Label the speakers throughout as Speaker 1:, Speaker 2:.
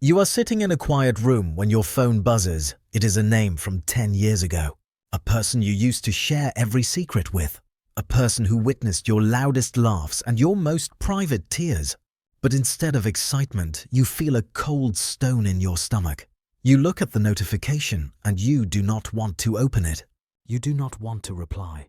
Speaker 1: You are sitting in a quiet room when your phone buzzes. It is a name from 10 years ago. A person you used to share every secret with. A person who witnessed your loudest laughs and your most private tears. But instead of excitement, you feel a cold stone in your stomach. You look at the notification and you do not want to open it. You do not want to reply.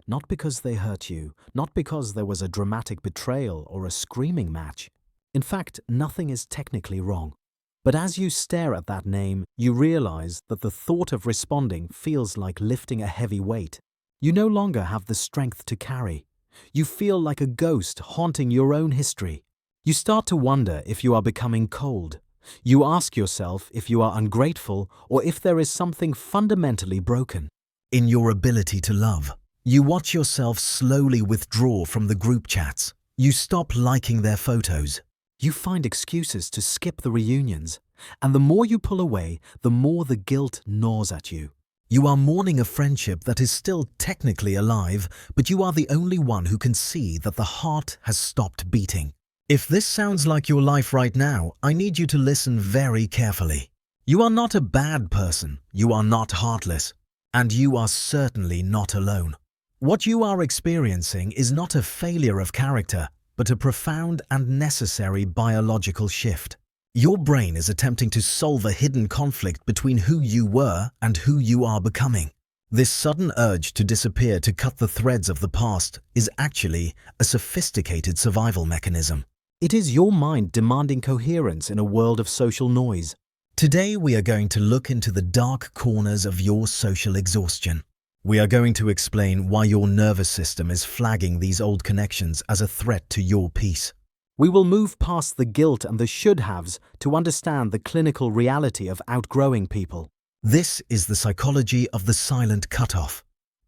Speaker 1: Not because they hurt you, not because there was a dramatic betrayal or a screaming match. In fact, nothing is technically wrong. But as you stare at that name, you realize that the thought of responding feels like lifting a heavy weight. You no longer have the strength to carry. You feel like a ghost haunting your own history. You start to wonder if you are becoming cold. You ask yourself if you are ungrateful or if there is something fundamentally broken. In your ability to love, you watch yourself slowly withdraw from the group chats. You stop liking their photos. You find excuses to skip the reunions, and the more you pull away, the more the guilt gnaws at you. You are mourning a friendship that is still technically alive, but you are the only one who can see that the heart has stopped beating. If this sounds like your life right now, I need you to listen very carefully. You are not a bad person, you are not heartless, and you are certainly not alone. What you are experiencing is not a failure of character, but a profound and necessary biological shift. Your brain is attempting to solve a hidden conflict between who you were and who you are becoming. This sudden urge to disappear to cut the threads of the past is actually a sophisticated survival mechanism. It is your mind demanding coherence in a world of social noise. Today we are going to look into the dark corners of your social exhaustion. We are going to explain why your nervous system is flagging these old connections as a threat to your peace. We will move past the guilt and the should-haves to understand the clinical reality of outgrowing people. This is the psychology of the silent cutoff.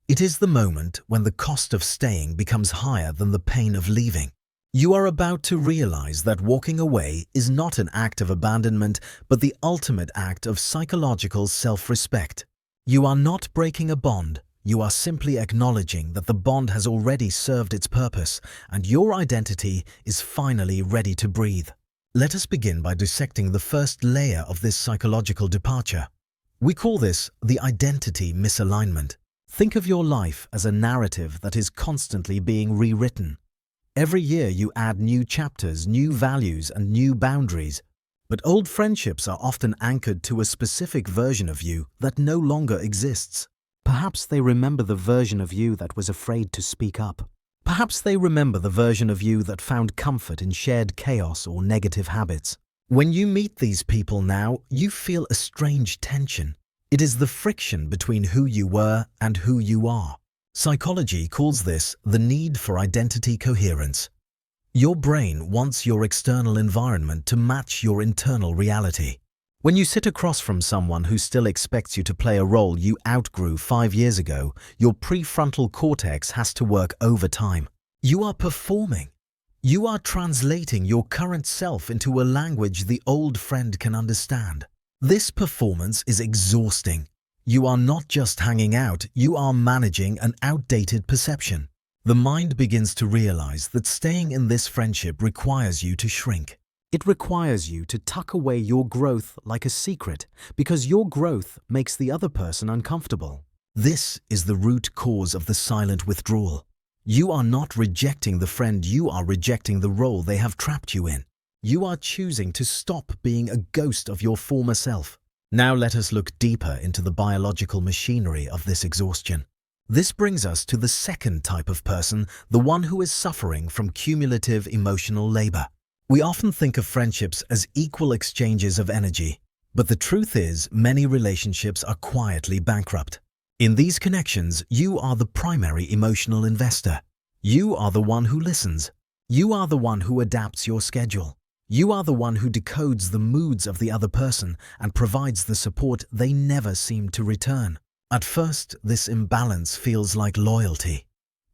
Speaker 1: It is the moment when the cost of staying becomes higher than the pain of leaving. You are about to realize that walking away is not an act of abandonment, but the ultimate act of psychological self-respect. You are not breaking a bond, you are simply acknowledging that the bond has already served its purpose and your identity is finally ready to breathe. Let us begin by dissecting the first layer of this psychological departure. We call this the identity misalignment. Think of your life as a narrative that is constantly being rewritten. Every year you add new chapters, new values, and new boundaries. But old friendships are often anchored to a specific version of you that no longer exists. Perhaps they remember the version of you that was afraid to speak up. Perhaps they remember the version of you that found comfort in shared chaos or negative habits. When you meet these people now, you feel a strange tension. It is the friction between who you were and who you are. Psychology calls this the need for identity coherence. Your brain wants your external environment to match your internal reality. When you sit across from someone who still expects you to play a role you outgrew 5 years ago, your prefrontal cortex has to work overtime. You are performing. You are translating your current self into a language the old friend can understand. This performance is exhausting. You are not just hanging out, you are managing an outdated perception. The mind begins to realize that staying in this friendship requires you to shrink. It requires you to tuck away your growth like a secret because your growth makes the other person uncomfortable. This is the root cause of the silent withdrawal. You are not rejecting the friend, you are rejecting the role they have trapped you in. You are choosing to stop being a ghost of your former self. Now let us look deeper into the biological machinery of this exhaustion. This brings us to the second type of person, the one who is suffering from cumulative emotional labor. We often think of friendships as equal exchanges of energy, but the truth is many relationships are quietly bankrupt. In these connections, you are the primary emotional investor. You are the one who listens. You are the one who adapts your schedule. You are the one who decodes the moods of the other person and provides the support they never seem to return. At first, this imbalance feels like loyalty.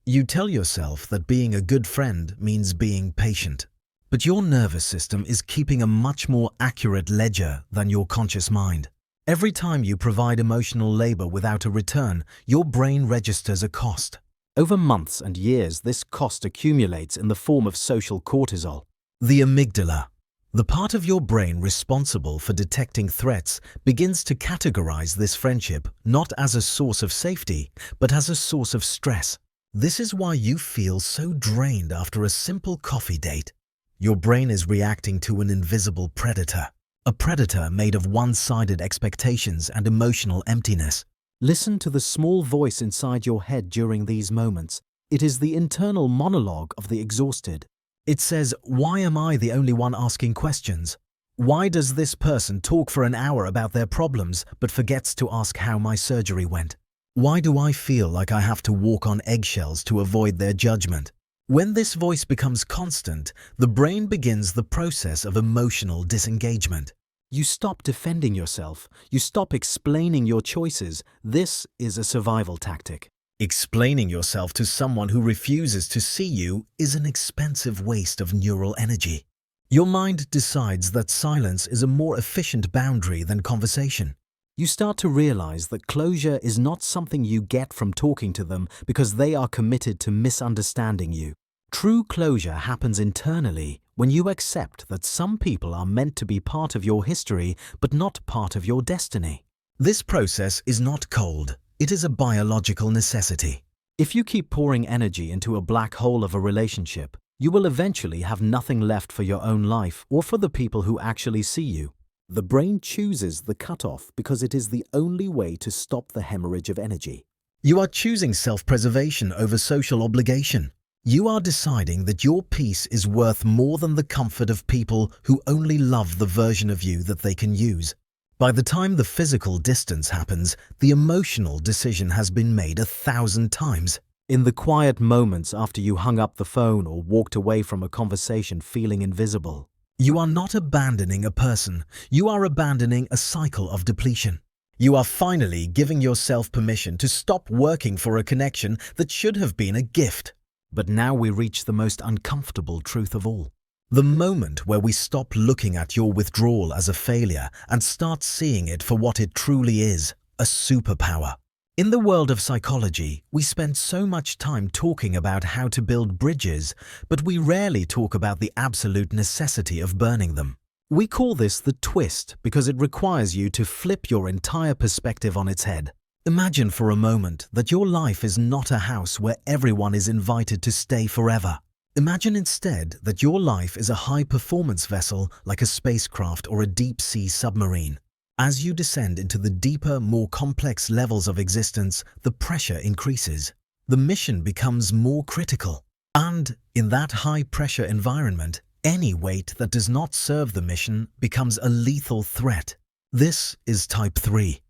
Speaker 1: You tell yourself that being a good friend means being patient. But your nervous system is keeping a much more accurate ledger than your conscious mind. Every time you provide emotional labor without a return, your brain registers a cost. Over months and years, this cost accumulates in the form of social cortisol. The amygdala. The part of your brain responsible for detecting threats begins to categorize this friendship not as a source of safety, but as a source of stress. This is why you feel so drained after a simple coffee date. Your brain is reacting to an invisible predator, a predator made of one-sided expectations and emotional emptiness. Listen to the small voice inside your head during these moments. It is the internal monologue of the exhausted. It says, "Why am I the only one asking questions? Why does this person talk for an hour about their problems but forgets to ask how my surgery went? Why do I feel like I have to walk on eggshells to avoid their judgment?" When this voice becomes constant, the brain begins the process of emotional disengagement. You stop defending yourself. You stop explaining your choices. This is a survival tactic. Explaining yourself to someone who refuses to see you is an expensive waste of neural energy. Your mind decides that silence is a more efficient boundary than conversation. You start to realize that closure is not something you get from talking to them because they are committed to misunderstanding you. True closure happens internally when you accept that some people are meant to be part of your history but not part of your destiny. This process is not cold. It is a biological necessity. If you keep pouring energy into a black hole of a relationship, you will eventually have nothing left for your own life or for the people who actually see you. The brain chooses the cutoff because it is the only way to stop the hemorrhage of energy. You are choosing self-preservation over social obligation. You are deciding that your peace is worth more than the comfort of people who only love the version of you that they can use. By the time the physical distance happens, the emotional decision has been made 1,000 times. In the quiet moments after you hung up the phone or walked away from a conversation feeling invisible, you are not abandoning a person. You are abandoning a cycle of depletion. You are finally giving yourself permission to stop working for a connection that should have been a gift. But now we reach the most uncomfortable truth of all. The moment where we stop looking at your withdrawal as a failure and start seeing it for what it truly is, a superpower. In the world of psychology, we spend so much time talking about how to build bridges, but we rarely talk about the absolute necessity of burning them. We call this the twist because it requires you to flip your entire perspective on its head. Imagine for a moment that your life is not a house where everyone is invited to stay forever. Imagine instead that your life is a high-performance vessel like a spacecraft or a deep-sea submarine. As you descend into the deeper, more complex levels of existence, the pressure increases. The mission becomes more critical. And in that high-pressure environment, any weight that does not serve the mission becomes a lethal threat. This is Type 3,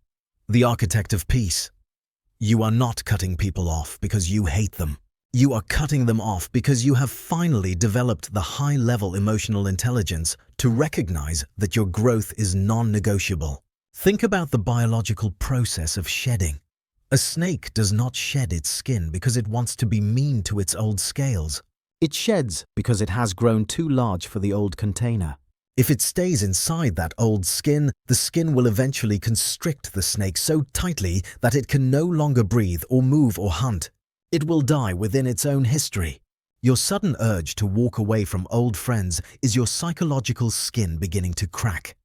Speaker 1: the architect of peace. You are not cutting people off because you hate them. You are cutting them off because you have finally developed the high-level emotional intelligence to recognize that your growth is non-negotiable. Think about the biological process of shedding. A snake does not shed its skin because it wants to be mean to its old scales. It sheds because it has grown too large for the old container. If it stays inside that old skin, the skin will eventually constrict the snake so tightly that it can no longer breathe or move or hunt. It will die within its own history. Your sudden urge to walk away from old friends is your psychological skin beginning to crack.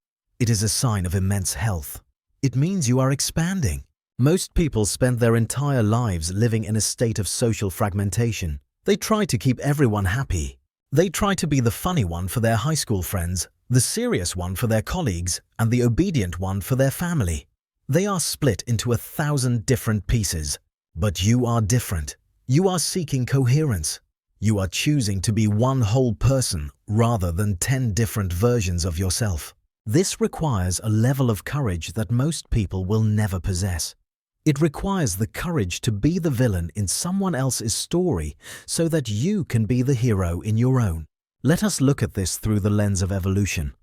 Speaker 1: It is a sign of immense health. It means you are expanding. Most people spend their entire lives living in a state of social fragmentation. They try to keep everyone happy. They try to be the funny one for their high school friends, the serious one for their colleagues, and the obedient one for their family. They are split into 1,000 different pieces. But you are different. You are seeking coherence. You are choosing to be one whole person rather than 10 different versions of yourself. This requires a level of courage that most people will never possess. It requires the courage to be the villain in someone else's story so that you can be the hero in your own. Let us look at this through the lens of evolution.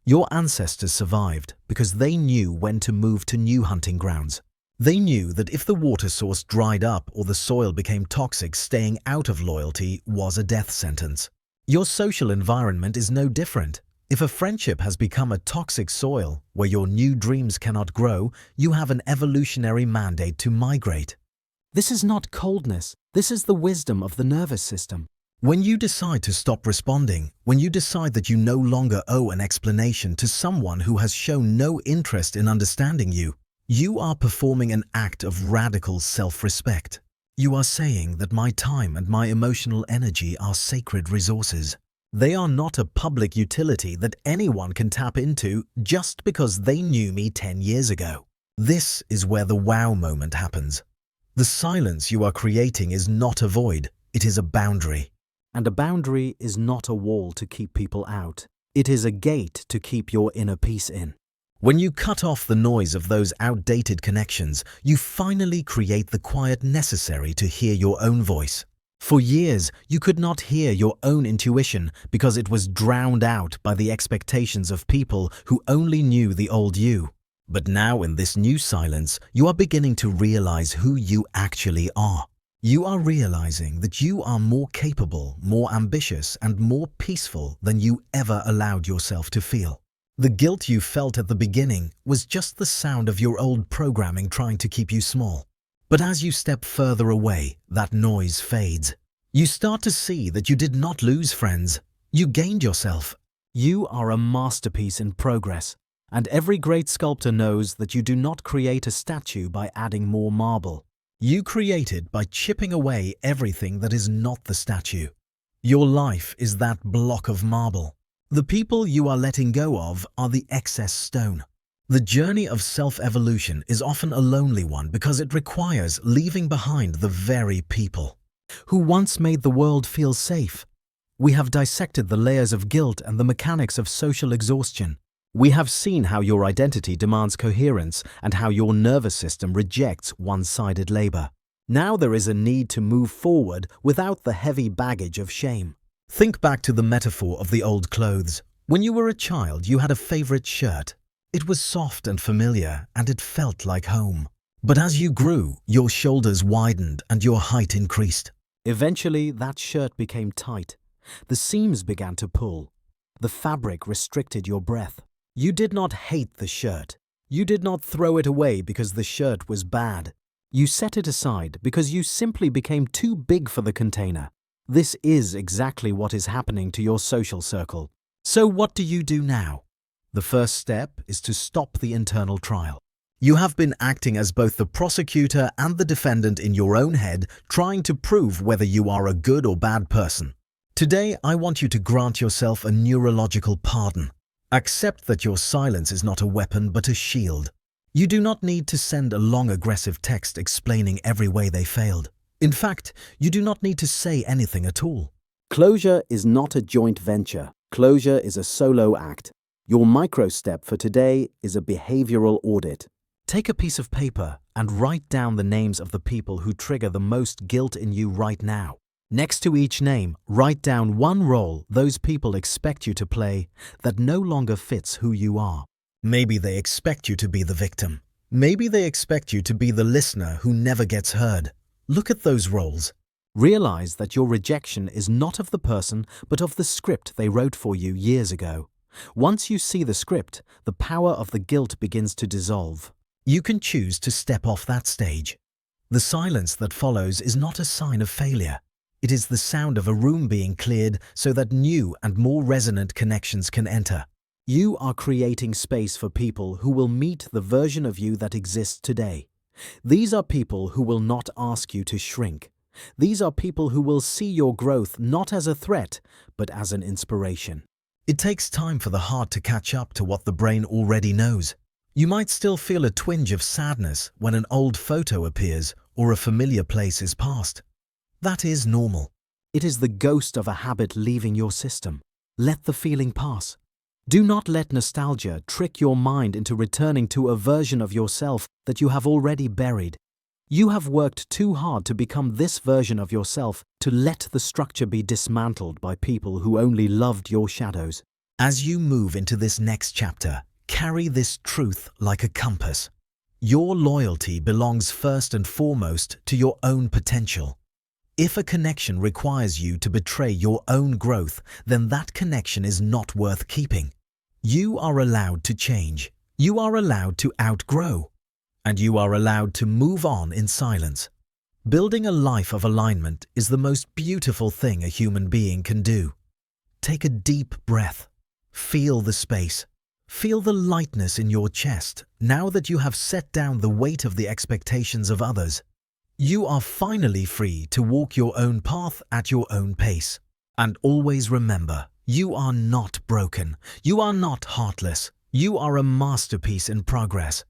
Speaker 1: Your ancestors survived because they knew when to move to new hunting grounds. They knew that if the water source dried up or the soil became toxic, staying out of loyalty was a death sentence. Your social environment is no different. If a friendship has become a toxic soil where your new dreams cannot grow, you have an evolutionary mandate to migrate. This is not coldness. This is the wisdom of the nervous system. When you decide to stop responding, when you decide that you no longer owe an explanation to someone who has shown no interest in understanding you, you are performing an act of radical self-respect. You are saying that my time and my emotional energy are sacred resources. They are not a public utility that anyone can tap into just because they knew me 10 years ago. This is where the wow moment happens. The silence you are creating is not a void, it is a boundary. And a boundary is not a wall to keep people out. It is a gate to keep your inner peace in. When you cut off the noise of those outdated connections, you finally create the quiet necessary to hear your own voice. For years, you could not hear your own intuition because it was drowned out by the expectations of people who only knew the old you. But now in this new silence, you are beginning to realize who you actually are. You are realizing that you are more capable, more ambitious, and more peaceful than you ever allowed yourself to feel. The guilt you felt at the beginning was just the sound of your old programming trying to keep you small. But as you step further away, that noise fades. You start to see that you did not lose friends. You gained yourself. You are a masterpiece in progress, and every great sculptor knows that you do not create a statue by adding more marble. You create it by chipping away everything that is not the statue. Your life is that block of marble. The people you are letting go of are the excess stone. The journey of self-evolution is often a lonely one because it requires leaving behind the very people who once made the world feel safe. We have dissected the layers of guilt and the mechanics of social exhaustion. We have seen how your identity demands coherence and how your nervous system rejects one-sided labor. Now there is a need to move forward without the heavy baggage of shame. Think back to the metaphor of the old clothes. When you were a child, you had a favorite shirt. It was soft and familiar, and it felt like home. But as you grew, your shoulders widened and your height increased. Eventually, that shirt became tight. The seams began to pull. The fabric restricted your breath. You did not hate the shirt. You did not throw it away because the shirt was bad. You set it aside because you simply became too big for the container. This is exactly what is happening to your social circle. So what do you do now? The first step is to stop the internal trial. You have been acting as both the prosecutor and the defendant in your own head, trying to prove whether you are a good or bad person. Today, I want you to grant yourself a neurological pardon. Accept that your silence is not a weapon but a shield. You do not need to send a long aggressive text explaining every way they failed. In fact, you do not need to say anything at all. Closure is not a joint venture. Closure is a solo act. Your micro step for today is a behavioral audit. Take a piece of paper and write down the names of the people who trigger the most guilt in you right now. Next to each name, write down one role those people expect you to play that no longer fits who you are. Maybe they expect you to be the victim. Maybe they expect you to be the listener who never gets heard. Look at those roles. Realize that your rejection is not of the person, but of the script they wrote for you years ago. Once you see the script, the power of the guilt begins to dissolve. You can choose to step off that stage. The silence that follows is not a sign of failure. It is the sound of a room being cleared so that new and more resonant connections can enter. You are creating space for people who will meet the version of you that exists today. These are people who will not ask you to shrink. These are people who will see your growth not as a threat, but as an inspiration. It takes time for the heart to catch up to what the brain already knows. You might still feel a twinge of sadness when an old photo appears or a familiar place is passed. That is normal. It is the ghost of a habit leaving your system. Let the feeling pass. Do not let nostalgia trick your mind into returning to a version of yourself that you have already buried. You have worked too hard to become this version of yourself to let the structure be dismantled by people who only loved your shadows. As you move into this next chapter, carry this truth like a compass. Your loyalty belongs first and foremost to your own potential. If a connection requires you to betray your own growth, then that connection is not worth keeping. You are allowed to change. You are allowed to outgrow. And you are allowed to move on in silence. Building a life of alignment is the most beautiful thing a human being can do. Take a deep breath. Feel the space. Feel the lightness in your chest now that you have set down the weight of the expectations of others. You are finally free to walk your own path at your own pace. And always remember, you are not broken. You are not heartless. You are a masterpiece in progress.